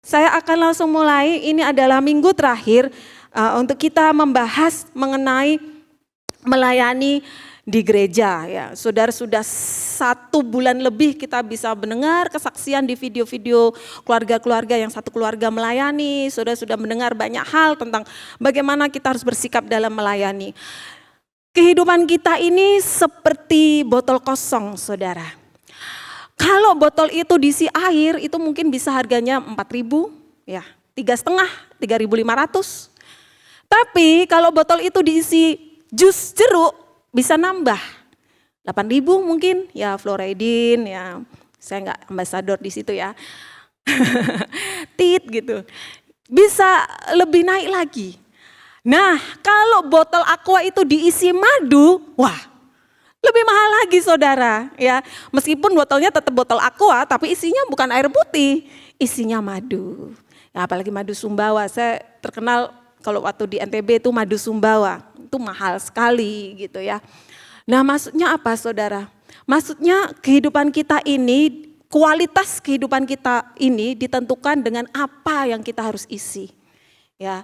Saya akan langsung mulai, ini adalah minggu terakhir untuk kita membahas mengenai melayani di gereja ya. Saudara, sudah 1 bulan lebih kita bisa mendengar kesaksian di video-video keluarga-keluarga yang satu keluarga melayani. Saudara sudah mendengar banyak hal tentang bagaimana kita harus bersikap dalam melayani. Kehidupan kita ini seperti botol kosong, saudara. Kalau botol itu diisi air, itu mungkin bisa harganya 4.000, ya, 3,5, 3.500. Tapi kalau botol itu diisi jus jeruk, bisa nambah 8.000 mungkin, ya fluoridin, ya saya nggak ambasador di situ ya, tit gitu, bisa lebih naik lagi. Nah, kalau botol aqua itu diisi madu, wah, lebih mahal lagi saudara ya. Meskipun botolnya tetap botol aqua, tapi isinya bukan air putih, isinya madu. Ya, apalagi madu Sumbawa, saya terkenal kalau waktu di NTB itu madu Sumbawa, itu mahal sekali gitu ya. Nah, maksudnya apa saudara? Maksudnya kehidupan kita ini, kualitas kehidupan kita ini ditentukan dengan apa yang kita harus isi. Ya,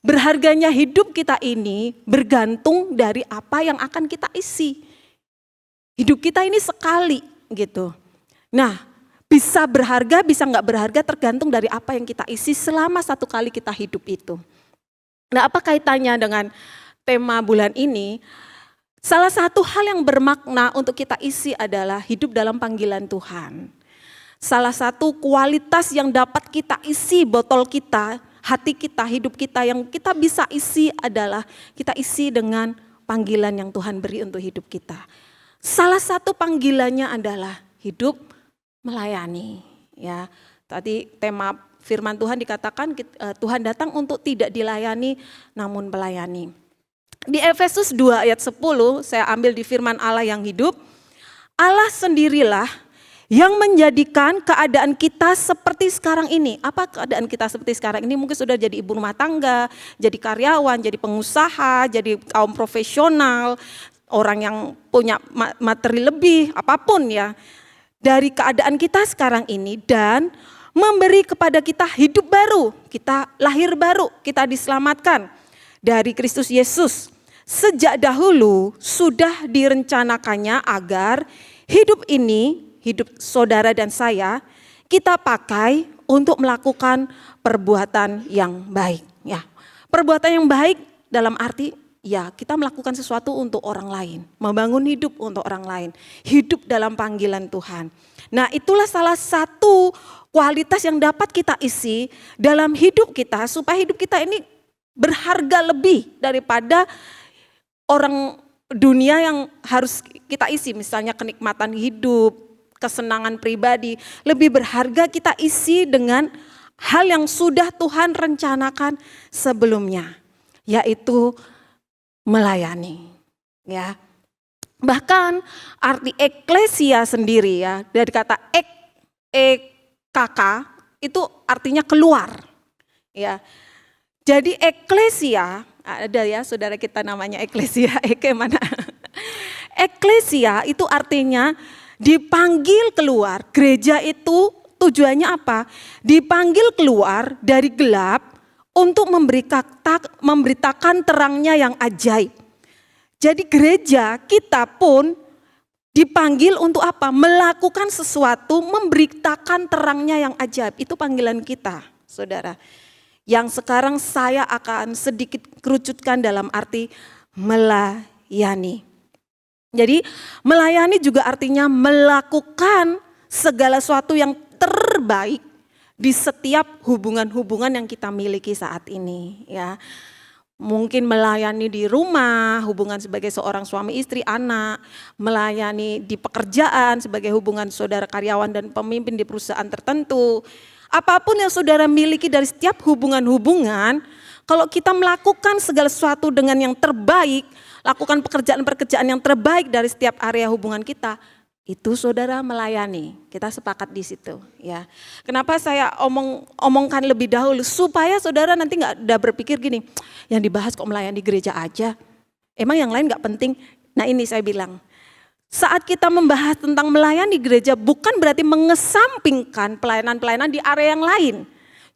berharganya hidup kita ini bergantung dari apa yang akan kita isi. Hidup kita ini sekali gitu. Nah, bisa berharga, bisa nggak berharga tergantung dari apa yang kita isi selama 1 kali kita hidup itu. Nah, apa kaitannya dengan tema bulan ini? Salah satu hal yang bermakna untuk kita isi adalah hidup dalam panggilan Tuhan. Salah satu kualitas yang dapat kita isi botol kita, hati kita, hidup kita yang kita bisa isi adalah kita isi dengan panggilan yang Tuhan beri untuk hidup kita. Salah satu panggilannya adalah hidup melayani. Ya, tadi tema firman Tuhan dikatakan Tuhan datang untuk tidak dilayani namun melayani. Di Efesus 2 ayat 10 saya ambil di firman Allah yang hidup. Allah sendirilah yang menjadikan keadaan kita seperti sekarang ini. Apa keadaan kita seperti sekarang ini? Mungkin sudah jadi ibu rumah tangga, jadi karyawan, jadi pengusaha, jadi kaum profesional, orang yang punya materi lebih, apapun ya. Dari keadaan kita sekarang ini dan memberi kepada kita hidup baru, kita lahir baru, kita diselamatkan dari Kristus Yesus. Sejak dahulu sudah direncanakannya agar hidup ini, hidup saudara dan saya, kita pakai untuk melakukan perbuatan yang baik. Ya, perbuatan yang baik dalam arti ya kita melakukan sesuatu untuk orang lain, membangun hidup untuk orang lain, hidup dalam panggilan Tuhan. Nah, itulah salah satu kualitas yang dapat kita isi dalam hidup kita supaya hidup kita ini berharga lebih daripada orang dunia yang harus kita isi, misalnya kenikmatan hidup, kesenangan pribadi, lebih berharga kita isi dengan hal yang sudah Tuhan rencanakan sebelumnya, yaitu melayani. Ya. Bahkan arti eklesia sendiri ya, dari kata ekk itu artinya keluar. Ya. Jadi eklesia, ada ya saudara kita namanya eklesia, mana? Eklesia itu artinya dipanggil keluar. Gereja itu tujuannya apa? Dipanggil keluar dari gelap untuk memberitakan terangnya yang ajaib. Jadi gereja kita pun dipanggil untuk apa? Melakukan sesuatu, memberitakan terangnya yang ajaib. Itu panggilan kita, saudara. Yang sekarang saya akan sedikit kerucutkan dalam arti melayani. Jadi melayani juga artinya melakukan segala sesuatu yang terbaik di setiap hubungan-hubungan yang kita miliki saat ini. Ya, mungkin melayani di rumah, hubungan sebagai seorang suami istri, anak, melayani di pekerjaan sebagai hubungan saudara karyawan dan pemimpin di perusahaan tertentu. Apapun yang saudara miliki dari setiap hubungan-hubungan, kalau kita melakukan segala sesuatu dengan yang terbaik, lakukan pekerjaan-pekerjaan yang terbaik dari setiap area hubungan kita, itu saudara melayani. Kita sepakat di situ ya. Kenapa saya omongkan lebih dahulu supaya saudara nanti nggak udah berpikir gini, yang dibahas kok melayani di gereja aja. Emang yang lain nggak penting? Nah, ini saya bilang, saat kita membahas tentang melayani gereja bukan berarti mengesampingkan pelayanan-pelayanan di area yang lain.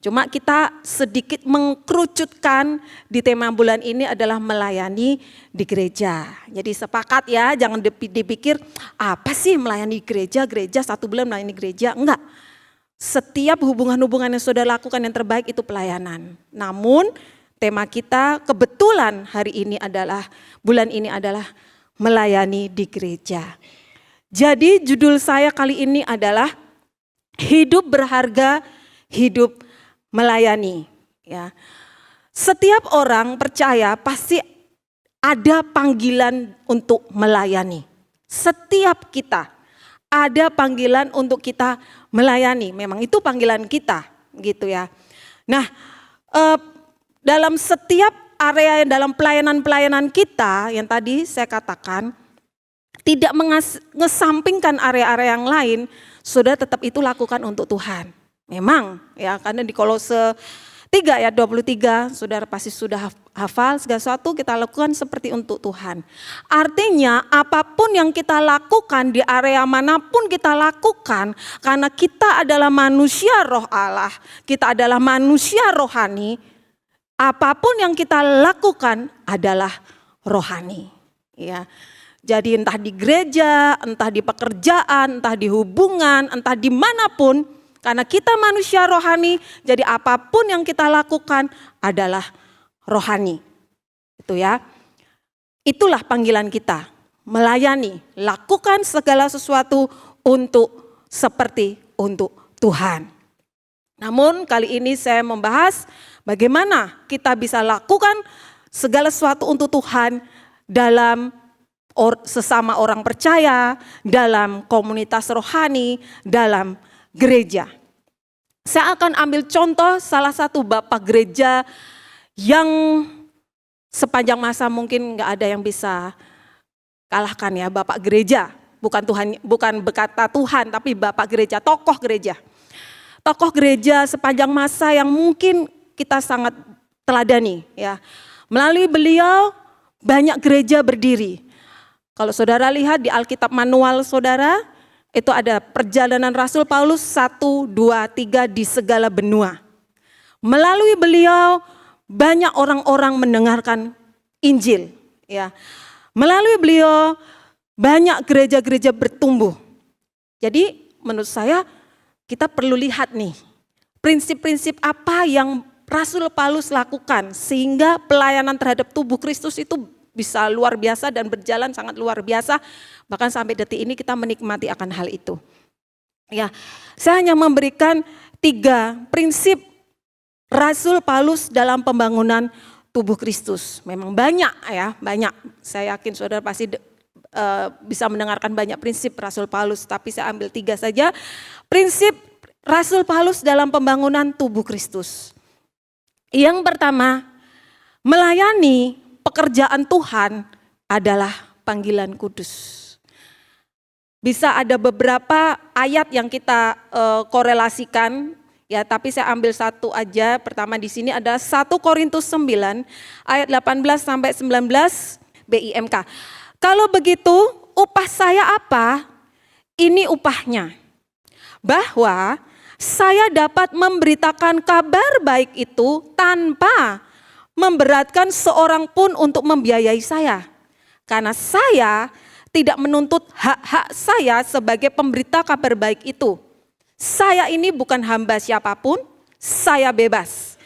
Cuma kita sedikit mengkerucutkan di tema bulan ini adalah melayani di gereja. Jadi sepakat ya, jangan dipikir apa sih melayani gereja 1 bulan melayani gereja. Enggak, setiap hubungan-hubungan yang saudara lakukan yang terbaik itu pelayanan. Namun tema kita kebetulan bulan ini adalah melayani di gereja. Jadi judul saya kali ini adalah hidup berharga, hidup melayani. Ya. Setiap orang percaya pasti ada panggilan untuk melayani. Setiap kita ada panggilan untuk kita melayani. Memang itu panggilan kita, gitu ya. Nah, dalam setiap area dalam pelayanan-pelayanan kita yang tadi saya katakan, tidak mengesampingkan area-area yang lain, saudara tetap itu lakukan untuk Tuhan. Memang ya, karena di Kolose 3 ayat 23 saudara pasti sudah hafal, segala sesuatu kita lakukan seperti untuk Tuhan. Artinya apapun yang kita lakukan di area manapun kita lakukan, karena kita adalah manusia roh Allah, kita adalah manusia rohani, apapun yang kita lakukan adalah rohani. Ya. Jadi entah di gereja, entah di pekerjaan, entah di hubungan, entah dimanapun, karena kita manusia rohani, jadi apapun yang kita lakukan adalah rohani. Itu ya. Itulah panggilan kita, melayani, lakukan segala sesuatu seperti untuk Tuhan. Namun kali ini saya membahas bagaimana kita bisa lakukan segala sesuatu untuk Tuhan dalam sesama orang percaya, dalam komunitas rohani, dalam gereja. Saya akan ambil contoh salah satu bapak gereja yang sepanjang masa mungkin nggak ada yang bisa kalahkan ya, bapak gereja. Bukan berkata Tuhan, tapi bapak gereja, tokoh gereja. Tokoh gereja sepanjang masa yang mungkin kita sangat teladani ya. Melalui beliau banyak gereja berdiri. Kalau saudara lihat di Alkitab manual saudara, itu ada perjalanan Rasul Paulus 1, 2, 3 di segala benua. Melalui beliau banyak orang-orang mendengarkan Injil. Ya. Melalui beliau banyak gereja-gereja bertumbuh. Jadi menurut saya kita perlu lihat nih prinsip-prinsip apa yang Rasul Paulus lakukan sehingga pelayanan terhadap tubuh Kristus itu bisa luar biasa dan berjalan sangat luar biasa. Bahkan sampai detik ini kita menikmati akan hal itu. Ya, saya hanya memberikan 3 prinsip Rasul Paulus dalam pembangunan tubuh Kristus. Memang banyak ya, banyak. Saya yakin saudara pasti bisa mendengarkan banyak prinsip Rasul Paulus. Tapi saya ambil 3 saja. Prinsip Rasul Paulus dalam pembangunan tubuh Kristus. Yang pertama, melayani pekerjaan Tuhan adalah panggilan kudus. Bisa ada beberapa ayat yang kita korelasikan ya, tapi saya ambil satu aja. Pertama di sini ada 1 Korintus 9 ayat 18 sampai 19 BIMK. Kalau begitu, upah saya apa? Ini upahnya. Bahwa saya dapat memberitakan kabar baik itu tanpa memberatkan seorang pun untuk membiayai saya. Karena saya tidak menuntut hak-hak saya sebagai pemberita kabar baik itu. Saya ini bukan hamba siapapun, saya bebas.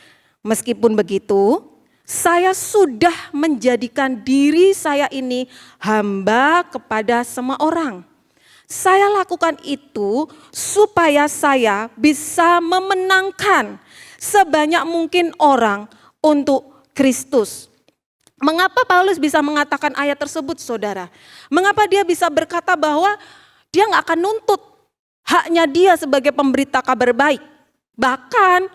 Meskipun begitu, saya sudah menjadikan diri saya ini hamba kepada semua orang. Saya lakukan itu supaya saya bisa memenangkan sebanyak mungkin orang untuk Kristus. Mengapa Paulus bisa mengatakan ayat tersebut saudara? Mengapa dia bisa berkata bahwa dia gak akan nuntut haknya dia sebagai pemberita kabar baik. Bahkan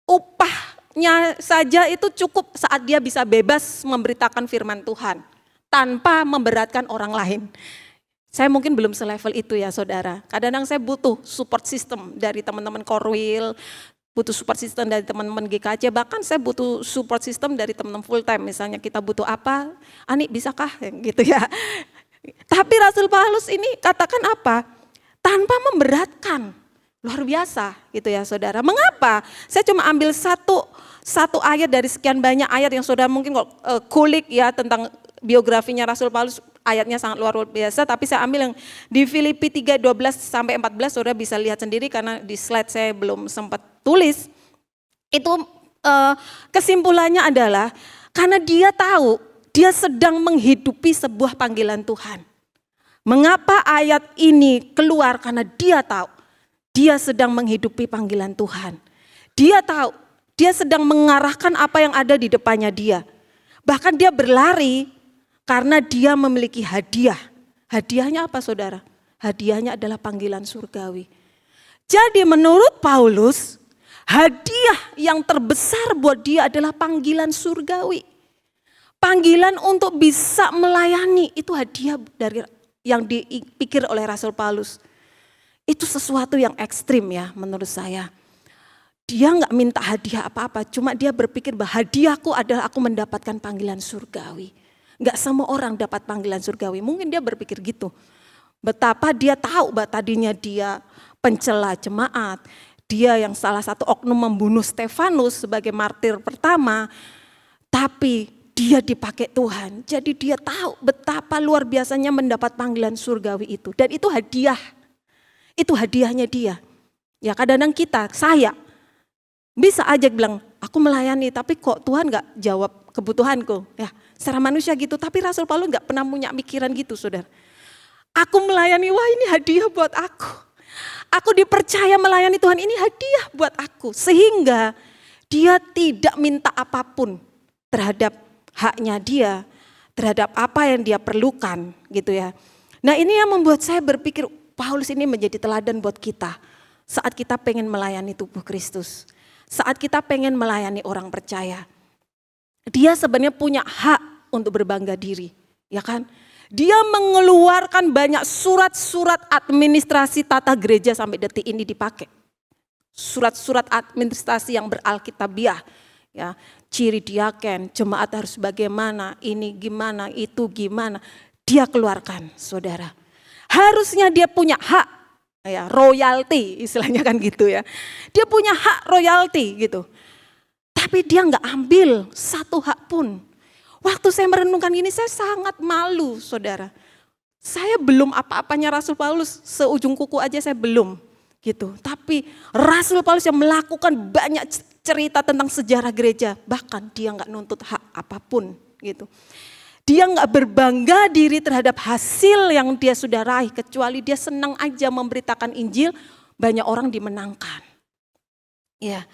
upahnya saja itu cukup saat dia bisa bebas memberitakan firman Tuhan. Tanpa memberatkan orang lain. Saya mungkin belum selevel itu ya saudara. Kadang-kadang saya butuh support system dari teman-teman Korwil, butuh support system dari teman-teman GKC, bahkan saya butuh support system dari teman-teman full time. Misalnya kita butuh apa, Ani bisakah gitu ya. Tapi Rasul Paulus ini katakan apa? Tanpa memberatkan. Luar biasa gitu ya saudara. Mengapa? Saya cuma ambil satu ayat dari sekian banyak ayat yang saudara mungkin kalau kulik ya tentang biografinya Rasul Paulus, ayatnya sangat luar biasa. Tapi saya ambil yang di Filipi 3:12-14, saudara bisa lihat sendiri karena di slide saya belum sempat tulis. Itu kesimpulannya adalah karena dia tahu dia sedang menghidupi sebuah panggilan Tuhan. Mengapa ayat ini keluar? Karena dia tahu dia sedang menghidupi panggilan Tuhan. Dia tahu, dia sedang mengarahkan apa yang ada di depannya dia. Bahkan dia berlari karena dia memiliki hadiah. Hadiahnya apa saudara? Hadiahnya adalah panggilan surgawi. Jadi menurut Paulus, hadiah yang terbesar buat dia adalah panggilan surgawi. Panggilan untuk bisa melayani, itu hadiah dari yang dipikir oleh Rasul Paulus. Itu sesuatu yang ekstrim ya menurut saya. Dia nggak minta hadiah apa-apa, cuma dia berpikir bahwa hadiahku adalah aku mendapatkan panggilan surgawi. Nggak semua orang dapat panggilan surgawi, mungkin dia berpikir gitu. Betapa dia tahu bahwa tadinya dia pencela jemaat, dia yang salah satu oknum membunuh Stefanus sebagai martir pertama, tapi dia dipakai Tuhan. Jadi dia tahu betapa luar biasanya mendapat panggilan surgawi itu, dan itu hadiah. Itu hadiahnya dia. Ya kadang-kadang kita, saya bisa aja bilang, aku melayani tapi kok Tuhan gak jawab kebutuhanku. Ya secara manusia gitu, tapi Rasul Paulus gak pernah punya pikiran gitu saudara. Aku melayani, wah ini hadiah buat aku. Aku dipercaya melayani Tuhan, ini hadiah buat aku. Sehingga dia tidak minta apapun terhadap haknya dia, terhadap apa yang dia perlukan gitu ya. Nah ini yang membuat saya berpikir, Paulus ini menjadi teladan buat kita saat kita pengen melayani tubuh Kristus. Saat kita pengen melayani orang percaya. Dia sebenarnya punya hak untuk berbangga diri, ya kan? Dia mengeluarkan banyak surat-surat administrasi tata gereja sampai detik ini dipakai. Surat-surat administrasi yang beralkitabiah, ya, ciri diaken, jemaat harus bagaimana, ini gimana, itu gimana. Dia keluarkan, saudara. Harusnya dia punya hak, ya, royalti istilahnya kan gitu ya. Dia punya hak royalti gitu. Tapi dia nggak ambil satu hak pun. Waktu saya merenungkan ini saya sangat malu saudara. Saya belum apa-apanya Rasul Paulus, seujung kuku aja saya belum gitu. Tapi Rasul Paulus yang melakukan banyak cerita tentang sejarah gereja. Bahkan dia nggak nuntut hak apapun gitu. Dia nggak berbangga diri terhadap hasil yang dia sudah raih, kecuali dia senang aja memberitakan Injil, banyak orang dimenangkan. Ya,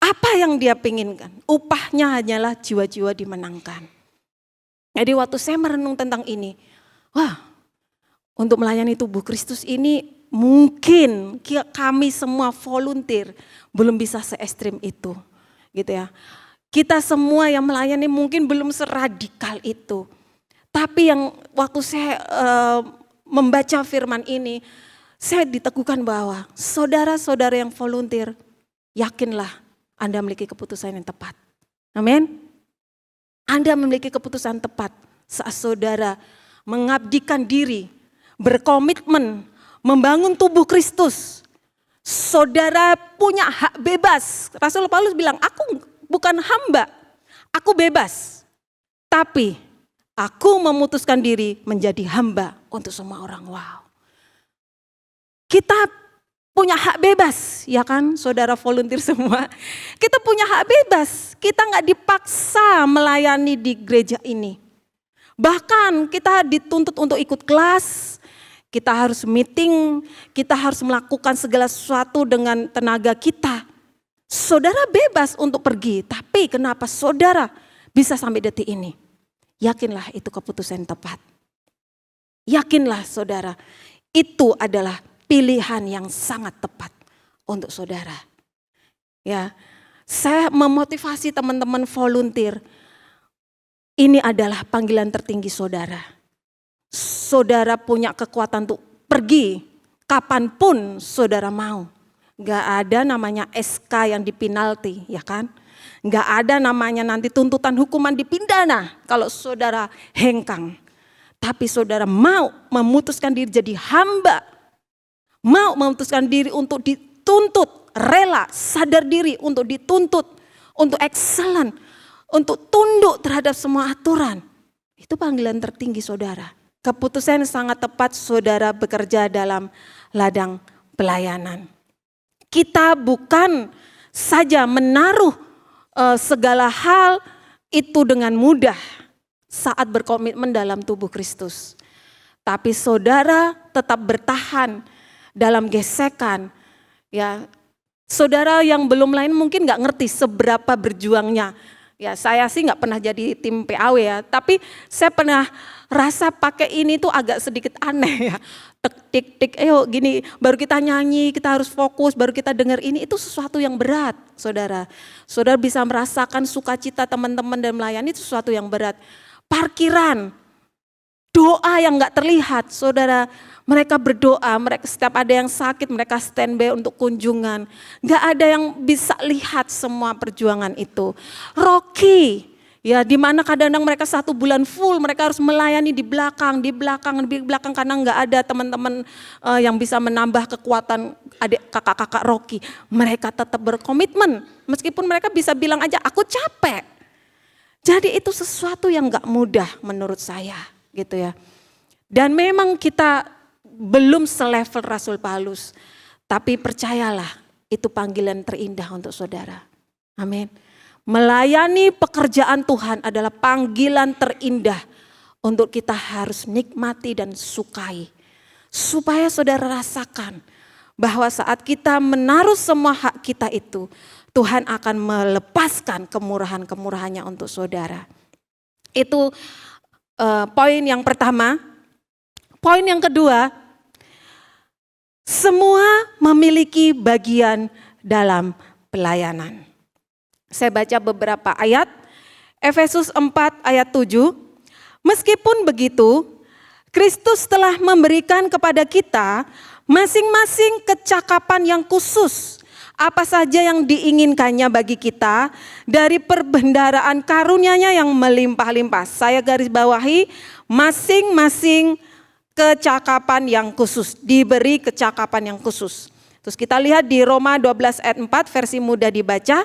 apa yang dia pinginkan? Upahnya hanyalah jiwa-jiwa dimenangkan. Jadi waktu saya merenung tentang ini, wah, untuk melayani tubuh Kristus ini mungkin kami semua volunteer belum bisa se ekstrim itu, gitu ya. Kita semua yang melayani mungkin belum seradikal itu. Tapi yang waktu saya membaca firman ini, saya diteguhkan bahwa saudara-saudara yang volunteer, yakinlah Anda memiliki keputusan yang tepat. Amin. Anda memiliki keputusan tepat saat saudara mengabdikan diri, berkomitmen, membangun tubuh Kristus. Saudara punya hak bebas. Rasul Paulus bilang, aku bukan hamba, aku bebas. Tapi aku memutuskan diri menjadi hamba untuk semua orang. Wow. Kita punya hak bebas, ya kan saudara volunteer semua. Kita punya hak bebas, kita gak dipaksa melayani di gereja ini. Bahkan kita dituntut untuk ikut kelas, kita harus meeting, kita harus melakukan segala sesuatu dengan tenaga kita. Saudara bebas untuk pergi, tapi kenapa saudara bisa sampai detik ini? Yakinlah itu keputusan tepat. Yakinlah saudara, itu adalah pilihan yang sangat tepat untuk saudara. Ya, saya memotivasi teman-teman volunteer. Ini adalah panggilan tertinggi saudara. Saudara punya kekuatan untuk pergi kapanpun saudara mau. Gak ada namanya SK yang dipinalti, ya kan? Gak ada namanya nanti tuntutan hukuman dipidana kalau saudara hengkang. Tapi saudara mau memutuskan diri jadi hamba, mau memutuskan diri untuk dituntut, rela, sadar diri untuk dituntut, untuk excellent, untuk tunduk terhadap semua aturan. Itu panggilan tertinggi saudara. Keputusan yang sangat tepat saudara bekerja dalam ladang pelayanan. Kita bukan saja menaruh segala hal itu dengan mudah saat berkomitmen dalam tubuh Kristus. Tapi saudara tetap bertahan dalam gesekan. Ya, saudara yang belum lain mungkin nggak ngerti seberapa berjuangnya. Ya, saya sih nggak pernah jadi tim PAW ya, tapi saya pernah rasa pakai ini tuh agak sedikit aneh ya. Tik, ayo gini, baru kita nyanyi, kita harus fokus, baru kita dengar ini, itu sesuatu yang berat saudara. Saudara bisa merasakan sukacita teman-teman dan melayani itu sesuatu yang berat. Parkiran, doa yang nggak terlihat saudara. Mereka berdoa, mereka setiap ada yang sakit mereka standby untuk kunjungan. Gak ada yang bisa lihat semua perjuangan itu. Rocky, ya di mana kadang-kadang mereka 1 bulan full mereka harus melayani di belakang karena gak ada teman-teman yang bisa menambah kekuatan adik kakak-kakak Rocky. Mereka tetap berkomitmen meskipun mereka bisa bilang aja aku capek. Jadi itu sesuatu yang gak mudah menurut saya gitu ya. Dan memang kita belum selevel Rasul Paulus, tapi percayalah itu panggilan terindah untuk saudara. Amin. Melayani pekerjaan Tuhan adalah panggilan terindah untuk kita harus nikmati dan sukai. Supaya saudara rasakan bahwa saat kita menaruh semua hak kita itu, Tuhan akan melepaskan kemurahan-kemurahannya untuk saudara. Itu poin yang pertama. Poin yang kedua, semua memiliki bagian dalam pelayanan. Saya baca beberapa ayat, Efesus 4 ayat 7. Meskipun begitu, Kristus telah memberikan kepada kita masing-masing kecakapan yang khusus. Apa saja yang diinginkannya bagi kita dari perbendaharaan karunia-Nya yang melimpah-limpah. Saya garis bawahi masing-masing kecakapan yang khusus, diberi kecakapan yang khusus. Terus kita lihat di Roma 12 ayat 4 versi mudah dibaca.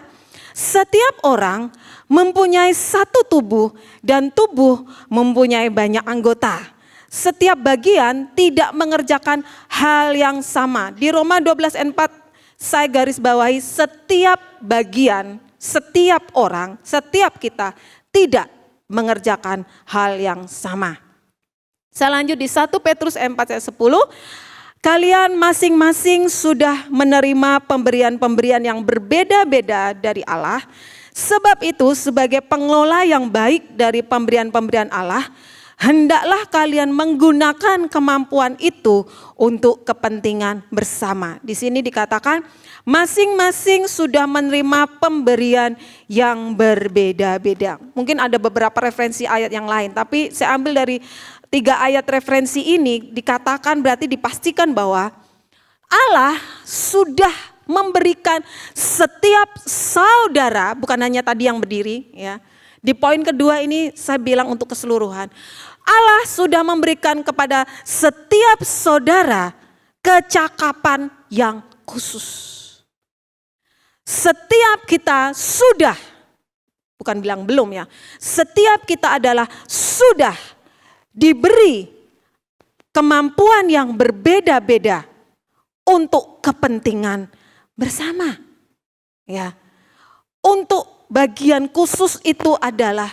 Setiap orang mempunyai satu tubuh dan tubuh mempunyai banyak anggota. Setiap bagian tidak mengerjakan hal yang sama. Di Roma 12 ayat 4 saya garis bawahi setiap bagian, setiap orang, setiap kita tidak mengerjakan hal yang sama. Saya lanjut di 1 Petrus 4 ayat 10. Kalian masing-masing sudah menerima pemberian-pemberian yang berbeda-beda dari Allah. Sebab itu sebagai pengelola yang baik dari pemberian-pemberian Allah, hendaklah kalian menggunakan kemampuan itu untuk kepentingan bersama. Di sini dikatakan masing-masing sudah menerima pemberian yang berbeda-beda. Mungkin ada beberapa referensi ayat yang lain, tapi saya ambil dari 3 ayat referensi ini dikatakan berarti dipastikan bahwa Allah sudah memberikan setiap saudara, bukan hanya tadi yang berdiri ya. Di poin kedua ini saya bilang untuk keseluruhan. Allah sudah memberikan kepada setiap saudara kecakapan yang khusus. Setiap kita sudah, bukan bilang belum ya, setiap kita adalah sudah diberi kemampuan yang berbeda-beda untuk kepentingan bersama. Ya. Untuk bagian khusus itu adalah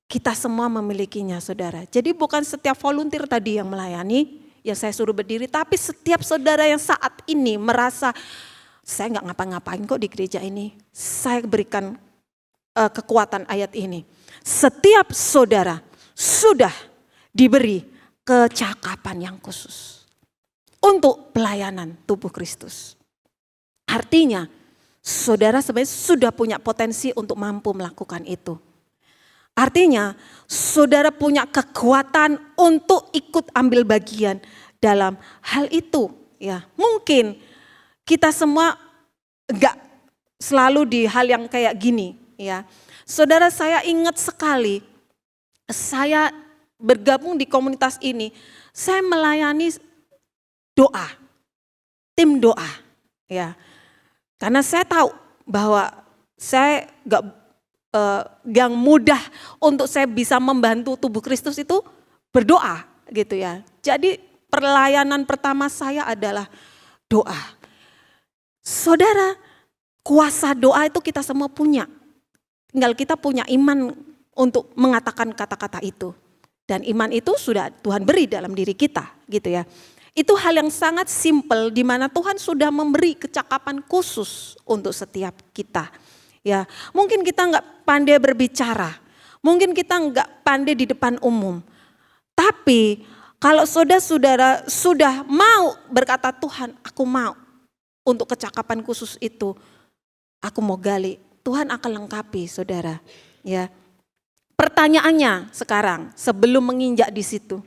kita semua memilikinya saudara. Jadi bukan setiap volunteer tadi yang melayani, yang saya suruh berdiri, tapi setiap saudara yang saat ini merasa saya nggak ngapa-ngapain kok di gereja ini. Saya berikan kekuatan ayat ini. Setiap saudara sudah diberi kecakapan yang khusus untuk pelayanan tubuh Kristus. Artinya saudara sebenarnya sudah punya potensi untuk mampu melakukan itu. Artinya saudara punya kekuatan untuk ikut ambil bagian dalam hal itu. Ya, mungkin kita semua enggak selalu di hal yang kayak gini. Ya, saudara saya ingat sekali saya bergabung di komunitas ini, saya melayani doa. tim doa, ya. Karena saya tahu bahwa saya yang mudah untuk saya bisa membantu tubuh Kristus itu berdoa gitu ya. Jadi pelayanan pertama saya adalah doa. Saudara, kuasa doa itu kita semua punya. Tinggal kita punya iman untuk mengatakan kata-kata itu. Dan iman itu sudah Tuhan beri dalam diri kita gitu ya. Itu hal yang sangat simpel di mana Tuhan sudah memberi kecakapan khusus untuk setiap kita. Ya, mungkin kita nggak pandai berbicara, mungkin kita nggak pandai di depan umum. Tapi kalau saudara-saudara sudah mau berkata, Tuhan aku mau untuk kecakapan khusus itu, aku mau gali, Tuhan akan lengkapi saudara. Ya. Pertanyaannya sekarang sebelum menginjak di situ,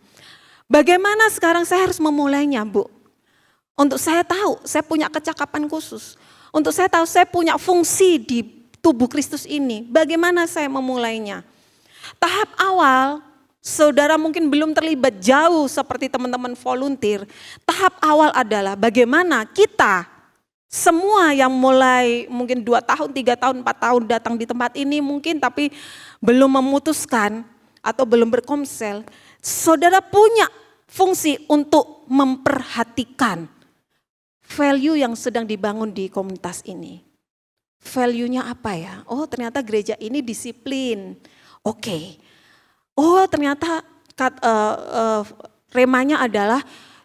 bagaimana sekarang saya harus memulainya, Bu? Untuk saya tahu saya punya kecakapan khusus, untuk saya tahu saya punya fungsi di tubuh Kristus ini, bagaimana saya memulainya? Tahap awal, saudara mungkin belum terlibat jauh seperti teman-teman volunteer. Tahap awal adalah bagaimana kita semua yang mulai mungkin 2 tahun, 3 tahun, 4 tahun datang di tempat ini mungkin tapi belum memutuskan atau belum berkomsel. Saudara punya fungsi untuk memperhatikan value yang sedang dibangun di komunitas ini. Value-nya apa ya? Oh ternyata gereja ini disiplin. Oke. Oh ternyata remanya adalah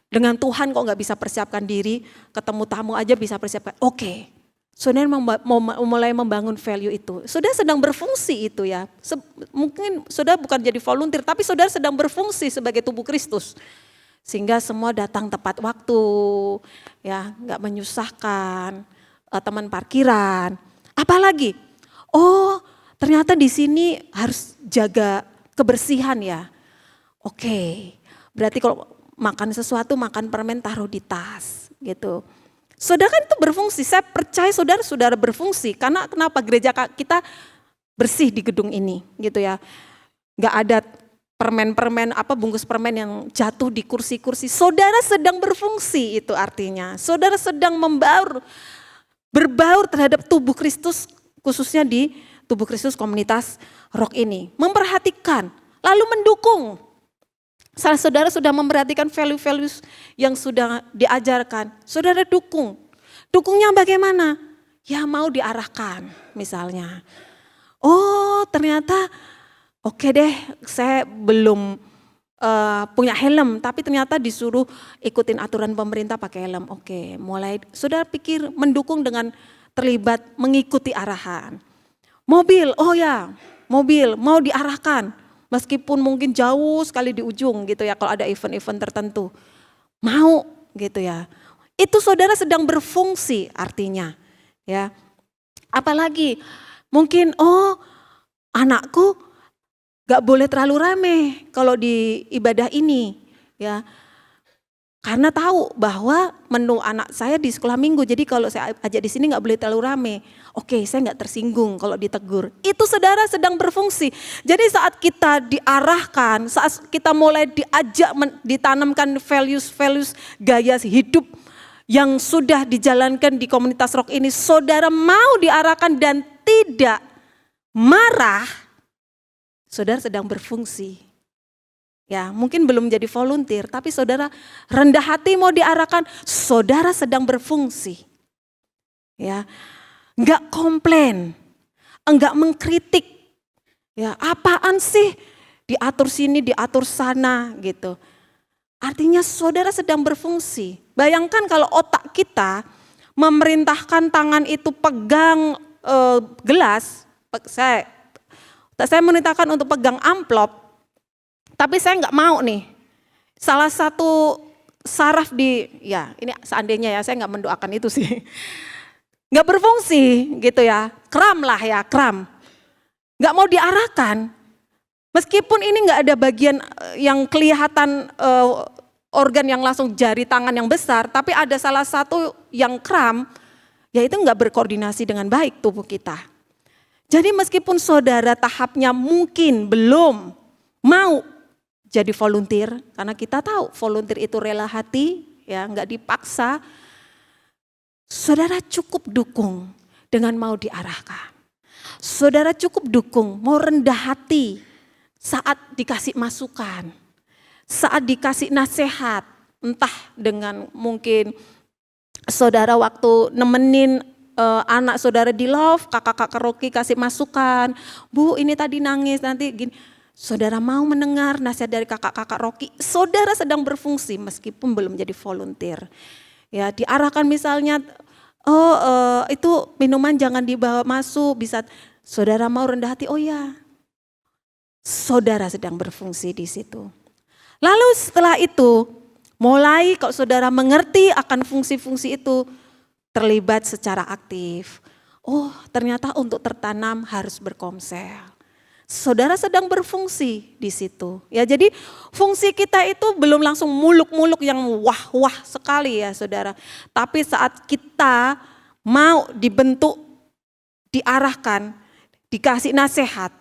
dengan Tuhan kok nggak bisa persiapkan diri, ketemu tamu aja bisa persiapkan. Oke, saudara mau mulai membangun value itu. Saudara sedang berfungsi itu ya. Mungkin saudara bukan jadi volunteer, tapi saudara sedang berfungsi sebagai tubuh Kristus. Sehingga semua datang tepat waktu, ya nggak menyusahkan, teman parkiran. Apalagi, oh ternyata di sini harus jaga kebersihan ya. Oke, berarti kalau makan sesuatu, makan permen taruh di tas gitu. Saudara kan itu berfungsi, saya percaya saudara berfungsi. Karena kenapa gereja kita bersih di gedung ini gitu ya. Gak ada permen-permen bungkus permen yang jatuh di kursi-kursi. Saudara sedang berfungsi itu artinya. Saudara sedang berbaur terhadap tubuh Kristus, khususnya di tubuh Kristus komunitas Rock ini. Memperhatikan, lalu mendukung. Saudara sudah memperhatikan value-values yang sudah diajarkan, saudara dukung. Dukungnya bagaimana? Ya mau diarahkan misalnya. Oh ternyata oke deh saya belum punya helm, tapi ternyata disuruh ikutin aturan pemerintah pakai helm. Oke, mulai saudara pikir mendukung dengan terlibat mengikuti arahan. Mobil, oh ya mobil mau diarahkan. Meskipun mungkin jauh sekali di ujung gitu ya kalau ada event-event tertentu. Mau gitu ya. Itu saudara sedang berfungsi artinya ya. Apalagi mungkin anakku gak boleh terlalu rame kalau di ibadah ini ya. Karena tahu bahwa menu anak saya di sekolah minggu, jadi kalau saya ajak di sini nggak boleh terlalu rame. Oke, saya nggak tersinggung kalau ditegur. Itu saudara sedang berfungsi. Jadi saat kita diarahkan, saat kita mulai diajak ditanamkan values gaya hidup yang sudah dijalankan di komunitas Rock ini, saudara mau diarahkan dan tidak marah, saudara sedang berfungsi. Ya, mungkin belum jadi volunteer, tapi saudara rendah hati mau diarahkan, saudara sedang berfungsi. Ya, enggak komplain, enggak mengkritik. Ya, apaan sih diatur sini, diatur sana gitu. Artinya saudara sedang berfungsi. Bayangkan kalau otak kita memerintahkan tangan itu pegang gelas, saya memerintahkan untuk pegang amplop. Tapi saya nggak mau nih, salah satu saraf ya ini seandainya ya saya nggak mendoakan itu sih. Nggak berfungsi gitu ya, kram lah ya, kram. Nggak mau diarahkan, meskipun ini nggak ada bagian yang kelihatan organ yang langsung jari tangan yang besar, tapi ada salah satu yang kram, yaitu nggak berkoordinasi dengan baik tubuh kita. Jadi meskipun saudara tahapnya mungkin belum mau jadi volunteer, karena kita tahu volunteer itu rela hati, ya nggak dipaksa. saudara cukup dukung dengan mau diarahkan. Saudara cukup dukung, mau rendah hati saat dikasih masukan, saat dikasih nasihat, entah dengan mungkin saudara waktu nemenin anak saudara di love, kakak-kakak Rocky kasih masukan, Bu ini tadi nangis nanti gini. Saudara mau mendengar nasihat dari kakak-kakak Rocky, saudara sedang berfungsi meskipun belum jadi volunteer. Ya diarahkan misalnya, itu minuman jangan dibawa masuk, bisa saudara mau rendah hati, oh ya. Saudara sedang berfungsi di situ. Lalu setelah itu, mulai kalau saudara mengerti akan fungsi-fungsi itu, terlibat secara aktif. Oh ternyata untuk tertanam harus berkomsel. Saudara sedang berfungsi di situ. Ya jadi fungsi kita itu belum langsung muluk-muluk yang wah-wah sekali ya saudara. Tapi saat kita mau dibentuk, diarahkan, dikasih nasihat,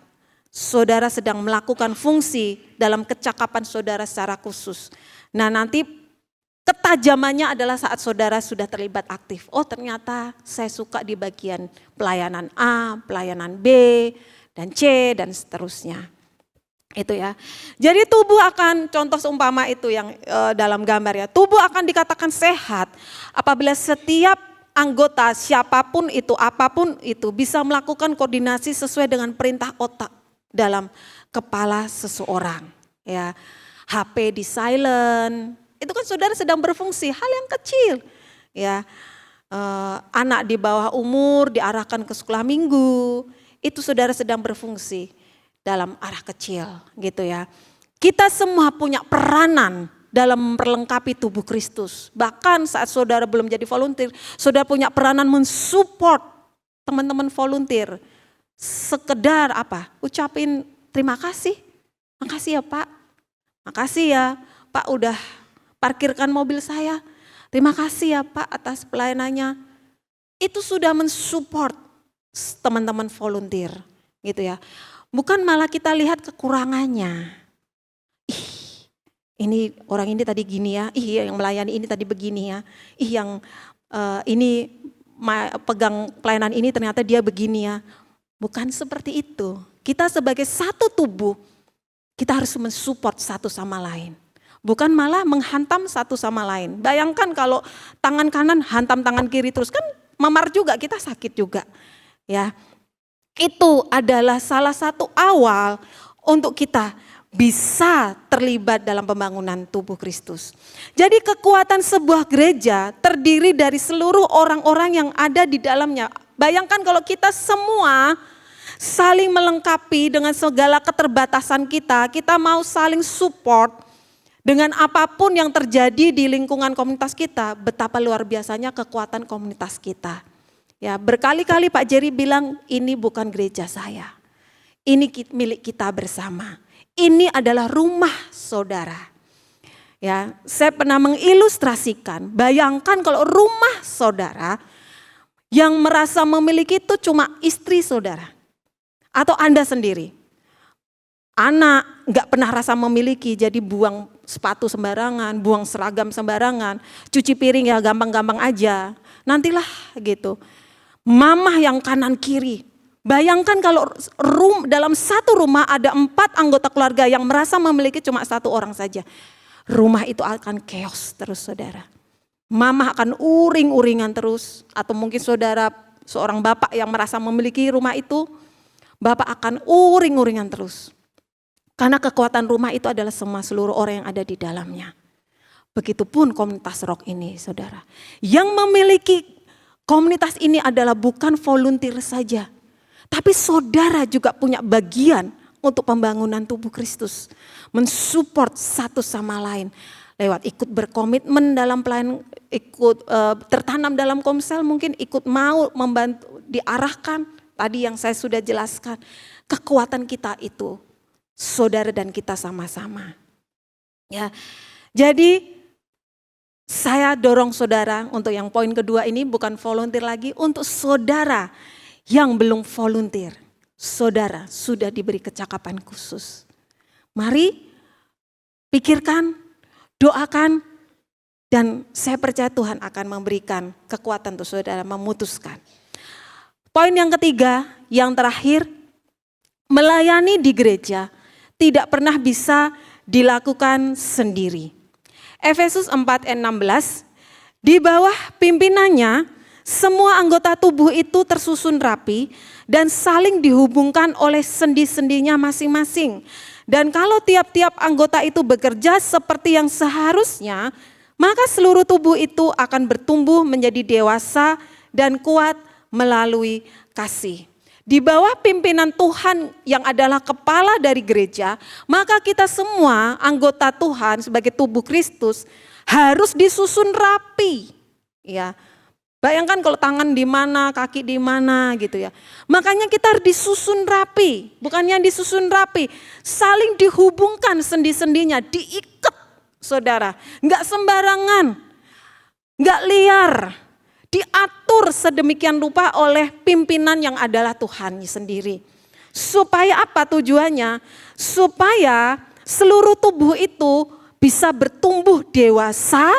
saudara sedang melakukan fungsi dalam kecakapan saudara secara khusus. Nah nanti ketajamannya adalah saat saudara sudah terlibat aktif. Oh ternyata saya suka di bagian pelayanan A, pelayanan B, dan C, dan seterusnya. Itu ya. Jadi tubuh akan, contoh seumpama itu yang dalam gambar ya. Tubuh akan dikatakan sehat apabila setiap anggota siapapun itu, apapun itu bisa melakukan koordinasi sesuai dengan perintah otak dalam kepala seseorang. Ya, HP di silent, itu kan saudara sedang berfungsi, hal yang kecil. Ya, anak di bawah umur diarahkan ke sekolah minggu, itu saudara sedang berfungsi dalam arah kecil gitu ya. Kita semua punya peranan dalam memperlengkapi tubuh Kristus. Bahkan saat saudara belum jadi volunteer, saudara punya peranan mensupport teman-teman volunteer. Sekedar apa? Ucapin terima kasih. Makasih ya Pak. Makasih ya Pak udah parkirkan mobil saya. Terima kasih ya Pak atas pelayanannya. Itu sudah mensupport teman-teman volunteer gitu ya. Bukan malah kita lihat kekurangannya. Ih, ini orang ini tadi gini ya. Ih, yang melayani ini tadi begini ya. Ih, yang ini pegang pelayanan ini ternyata dia begini ya. Bukan seperti itu. Kita sebagai satu tubuh, kita harus mensupport satu sama lain. Bukan malah menghantam satu sama lain. Bayangkan kalau tangan kanan hantam tangan kiri terus, kan memar juga, kita sakit juga. Ya, itu adalah salah satu awal untuk kita bisa terlibat dalam pembangunan tubuh Kristus. Jadi kekuatan sebuah gereja terdiri dari seluruh orang-orang yang ada di dalamnya. Bayangkan kalau kita semua saling melengkapi dengan segala keterbatasan kita, kita mau saling support dengan apapun yang terjadi di lingkungan komunitas kita, betapa luar biasanya kekuatan komunitas kita. Ya, berkali-kali Pak Jerry bilang ini bukan gereja saya. Ini milik kita bersama. Ini adalah rumah saudara. Ya, saya pernah mengilustrasikan, bayangkan kalau rumah saudara yang merasa memiliki itu cuma istri saudara atau Anda sendiri. Anak nggak pernah rasa memiliki, jadi buang sepatu sembarangan, buang seragam sembarangan, cuci piring ya gampang-gampang aja. Nantilah gitu. Mamah yang kanan kiri. Bayangkan kalau dalam satu rumah ada 4 anggota keluarga yang merasa memiliki cuma 1 orang saja. Rumah itu akan chaos terus saudara. Mamah akan uring-uringan terus. Atau mungkin saudara seorang bapak yang merasa memiliki rumah itu. Bapak akan uring-uringan terus. Karena kekuatan rumah itu adalah seluruh orang yang ada di dalamnya. Begitupun komunitas rock ini saudara. Yang memiliki komunitas ini adalah bukan volunteer saja, tapi saudara juga punya bagian untuk pembangunan tubuh Kristus. Mensupport satu sama lain, lewat ikut berkomitmen dalam pelayanan, ikut tertanam dalam komsel, mungkin ikut mau membantu, diarahkan, tadi yang saya sudah jelaskan. Kekuatan kita itu, saudara dan kita sama-sama. Ya, jadi saya dorong saudara untuk yang poin kedua ini bukan volunteer lagi, untuk saudara yang belum volunteer. Saudara sudah diberi kecakapan khusus. Mari pikirkan, doakan Dan saya percaya Tuhan akan memberikan kekuatan untuk saudara memutuskan. Poin yang ketiga, yang terakhir, melayani di gereja tidak pernah bisa dilakukan sendiri. Efesus 4:16, di bawah pimpinannya semua anggota tubuh itu tersusun rapi dan saling dihubungkan oleh sendi-sendinya masing-masing. Dan kalau tiap-tiap anggota itu bekerja seperti yang seharusnya, maka seluruh tubuh itu akan bertumbuh menjadi dewasa dan kuat melalui kasih. Di bawah pimpinan Tuhan yang adalah kepala dari gereja, maka kita semua anggota Tuhan sebagai tubuh Kristus harus disusun rapi. Ya, bayangkan kalau tangan di mana, kaki di mana gitu ya. Makanya kita harus disusun rapi, bukannya disusun rapi, saling dihubungkan sendi-sendinya, diikat. Saudara, enggak sembarangan, enggak liar, diatur sedemikian rupa oleh pimpinan yang adalah Tuhan sendiri. Supaya apa tujuannya? Supaya seluruh tubuh itu bisa bertumbuh dewasa,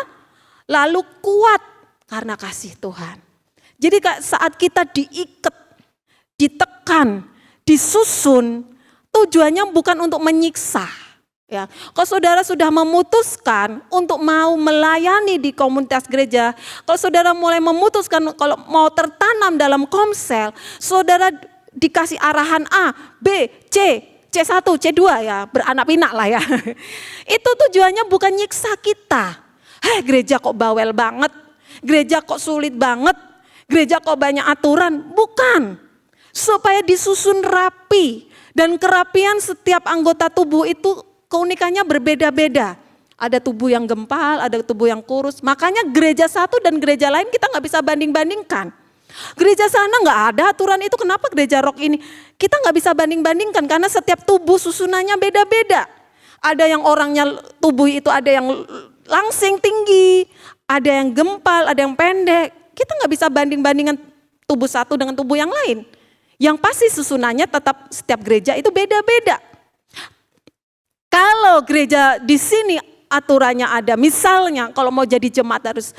lalu kuat karena kasih Tuhan. Jadi saat kita diikat, ditekan, disusun, tujuannya bukan untuk menyiksa. Ya, kalau saudara sudah memutuskan untuk mau melayani di komunitas gereja, kalau saudara mulai memutuskan kalau mau tertanam dalam komsel, saudara dikasih arahan A, B, C, C1, C2 ya, beranak pinak lah ya. Itu tujuannya bukan nyiksa kita. Gereja kok bawel banget, gereja kok sulit banget, gereja kok banyak aturan, bukan. Supaya disusun rapi dan kerapian setiap anggota tubuh itu keunikannya berbeda-beda. Ada tubuh yang gempal, ada tubuh yang kurus. Makanya gereja satu dan gereja lain kita nggak bisa banding-bandingkan. Gereja sana nggak ada aturan itu, kenapa gereja rock ini? Kita nggak bisa banding-bandingkan karena setiap tubuh susunannya beda-beda. Ada yang orangnya tubuh itu ada yang langsing tinggi, ada yang gempal, ada yang pendek. Kita nggak bisa banding-bandingkan tubuh satu dengan tubuh yang lain. Yang pasti susunannya tetap setiap gereja itu beda-beda. Kalau gereja di sini aturannya ada, misalnya kalau mau jadi jemaat harus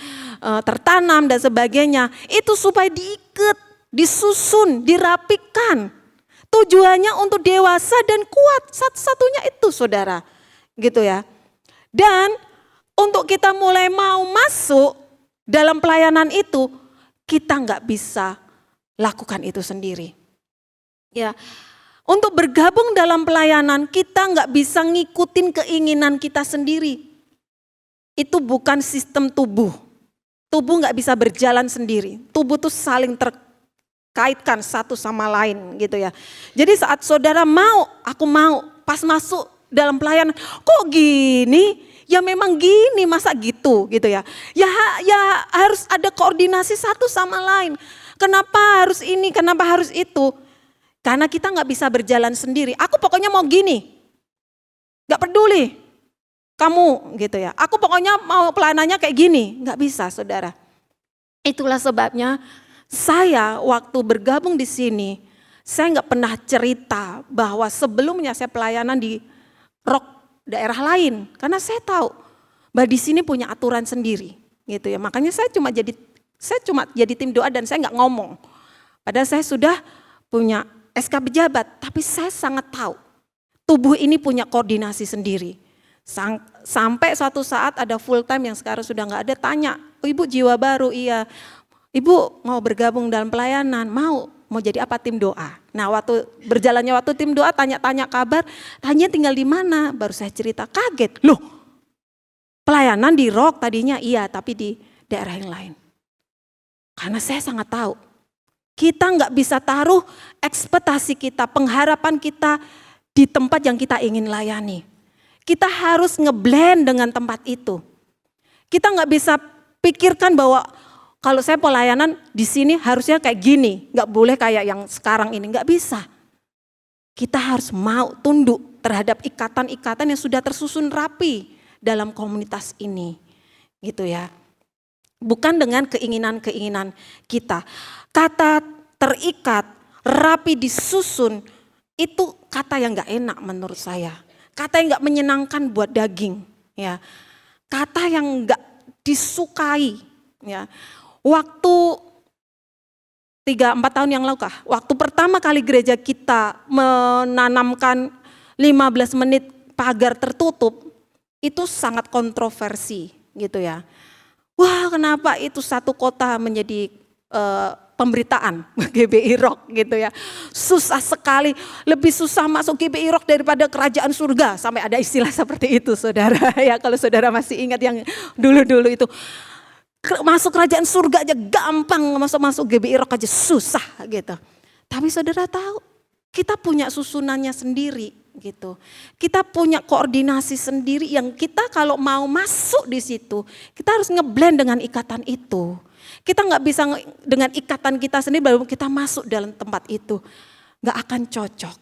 tertanam dan sebagainya, itu supaya diikat, disusun, dirapikan. Tujuannya untuk dewasa dan kuat, satu-satunya itu saudara, gitu ya. Dan untuk kita mulai mau masuk dalam pelayanan itu, kita nggak bisa lakukan itu sendiri. Ya. Untuk bergabung dalam pelayanan kita nggak bisa ngikutin keinginan kita sendiri. Itu bukan sistem tubuh. Tubuh nggak bisa berjalan sendiri. Tubuh tuh saling terkaitkan satu sama lain gitu ya. Jadi saat saudara mau, aku mau, pas masuk dalam pelayanan, kok gini? Ya memang gini, masa gitu ya. Ya harus ada koordinasi satu sama lain. Kenapa harus ini, kenapa harus itu? Karena kita nggak bisa berjalan sendiri. Aku pokoknya mau gini, nggak peduli kamu gitu ya. Aku pokoknya mau pelayanannya kayak gini, nggak bisa saudara. Itulah sebabnya saya waktu bergabung di sini, saya nggak pernah cerita bahwa sebelumnya saya pelayanan di rock daerah lain. Karena saya tahu bahwa di sini punya aturan sendiri gitu ya. Makanya saya cuma jadi tim doa dan saya nggak ngomong. Padahal saya sudah punya SK pejabat, tapi saya sangat tahu tubuh ini punya koordinasi sendiri. Sampai suatu saat ada full time yang sekarang sudah nggak ada, tanya, oh, ibu jiwa baru, iya. Ibu mau bergabung dalam pelayanan, mau jadi apa tim doa. Nah waktu berjalannya waktu tim doa tanya-tanya kabar, tanya tinggal di mana, baru saya cerita, kaget. Loh pelayanan di rock tadinya iya, tapi di daerah yang lain. Karena saya sangat tahu. Kita nggak bisa taruh ekspektasi kita, pengharapan kita di tempat yang kita ingin layani. Kita harus ngeblend dengan tempat itu. Kita nggak bisa pikirkan bahwa kalau saya pelayanan di sini harusnya kayak gini, nggak boleh kayak yang sekarang ini, nggak bisa. Kita harus mau tunduk terhadap ikatan-ikatan yang sudah tersusun rapi dalam komunitas ini, gitu ya. Bukan dengan keinginan-keinginan kita. Kata terikat, rapi, disusun, itu kata yang gak enak menurut saya. Kata yang gak menyenangkan buat daging. Ya. Kata yang gak disukai. Ya, waktu 3-4 tahun yang lalu waktu pertama kali gereja kita menanamkan 15 menit pagar tertutup, itu sangat kontroversi gitu ya. Wah, kenapa itu satu kota menjadi pemberitaan GBI Rock gitu ya. Susah sekali, lebih susah masuk GBI Rock daripada kerajaan surga. Sampai ada istilah seperti itu saudara ya, kalau saudara masih ingat yang dulu-dulu itu. Masuk kerajaan surga aja gampang, masuk GBI Rock aja susah gitu. Tapi saudara tahu, kita punya susunannya sendiri gitu. Kita punya koordinasi sendiri yang kita kalau mau masuk di situ, kita harus ngeblend dengan ikatan itu. Kita nggak bisa dengan ikatan kita sendiri baru kita masuk dalam tempat itu, nggak akan cocok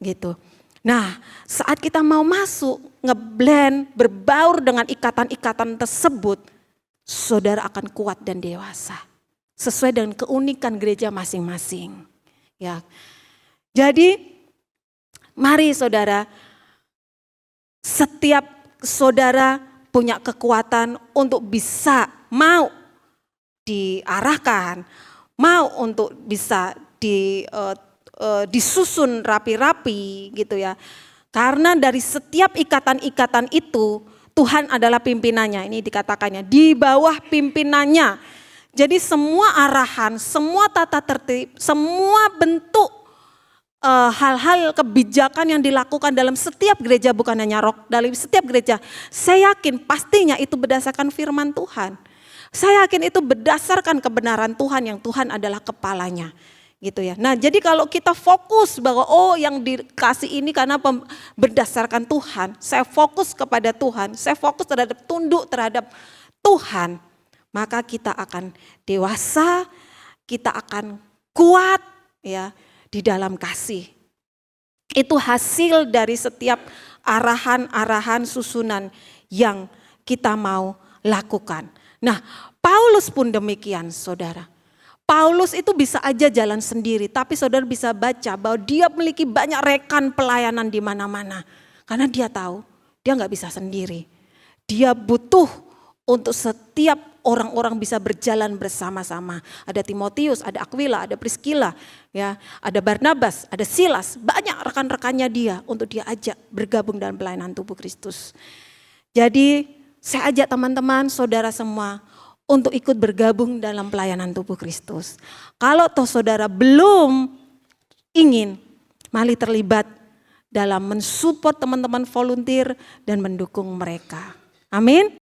gitu. Nah, saat kita mau masuk, ngeblend, berbaur dengan ikatan-ikatan tersebut, saudara akan kuat dan dewasa sesuai dengan keunikan gereja masing-masing. Ya, jadi mari saudara, setiap saudara punya kekuatan untuk bisa mau diarahkan, mau untuk bisa disusun rapi-rapi gitu ya. Karena dari setiap ikatan-ikatan itu Tuhan adalah pimpinannya, ini dikatakannya di bawah pimpinannya. Jadi semua arahan, semua tata tertib, semua bentuk hal-hal kebijakan yang dilakukan dalam setiap gereja, bukan hanya Rock, dalam setiap gereja, saya yakin pastinya itu berdasarkan firman Tuhan. Saya yakin itu berdasarkan kebenaran Tuhan yang Tuhan adalah kepalanya. Gitu ya. Nah, jadi kalau kita fokus bahwa yang dikasih ini karena berdasarkan Tuhan, saya fokus kepada Tuhan, saya fokus terhadap tunduk terhadap Tuhan, maka kita akan dewasa, kita akan kuat ya di dalam kasih. Itu hasil dari setiap arahan-arahan susunan yang kita mau lakukan. Nah, Paulus pun demikian saudara. Paulus itu bisa aja jalan sendiri, tapi saudara bisa baca bahwa dia memiliki banyak rekan pelayanan di mana-mana. Karena dia tahu dia nggak bisa sendiri. Dia butuh untuk setiap orang-orang bisa berjalan bersama-sama. Ada Timotius, ada Aquila, ada Priscilla, ya, ada Barnabas, ada Silas, banyak rekan-rekannya dia untuk dia ajak bergabung dalam pelayanan tubuh Kristus. Jadi saya ajak teman-teman, saudara semua untuk ikut bergabung dalam pelayanan tubuh Kristus. Kalau toh saudara belum ingin, mari terlibat dalam mensupport teman-teman volunteer dan mendukung mereka. Amin.